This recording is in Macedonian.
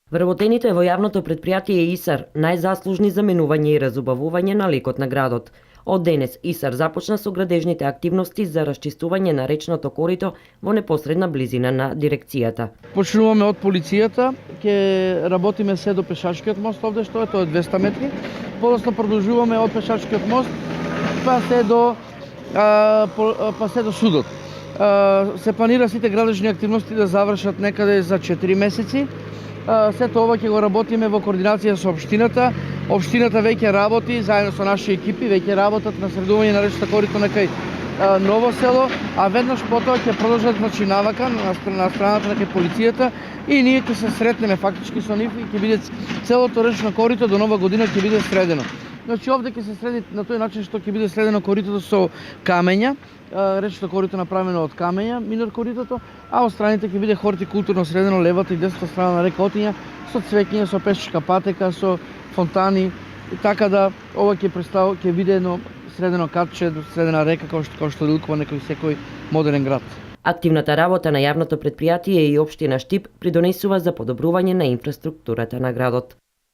Вработените во јавното предпријатие ИСАР најзаслужни за менување и разубавување на лекот на градот. Од денес ИСАР започна со градежните активности за расчистување на речното корито во непосредна близина на дирекцијата. Почнуваме од полицијата, ќе работиме се до пешачкиот мост овде што е, тоа е 200 метри. Подоцна продолжуваме од пешачкиот мост па се до судот. Се планира сите градежни активности да завршат некаде за 4 месеци. Сето ова ќе го работиме во координација со општината. Општината веќе работи заедно со наши екипи, веќе работат на средување на речното корито некај Ново село, а веднаш потоа ќе продолжат навака на страната на полицијата и ние ќе се сретнеме фактички со нив и ќе биде целото речно корито до Нова година ќе биде средено. Значи овде ќе се среди на тој начин што ќе биде средено коритото со камења, речното корито направено од камења, минор коритото, а од страните ќе биде хортикултурно средено левата и десната страна на река Отиња со цвеќиња, со пешачка патека, со фонтани, и така да ова ќе биде едно средено катче, средена река кој што ликува некој секој модерен град. Активната работа на јавното предпријатие и општина Штип придонесува за подобрување на инфраструктурата на градот.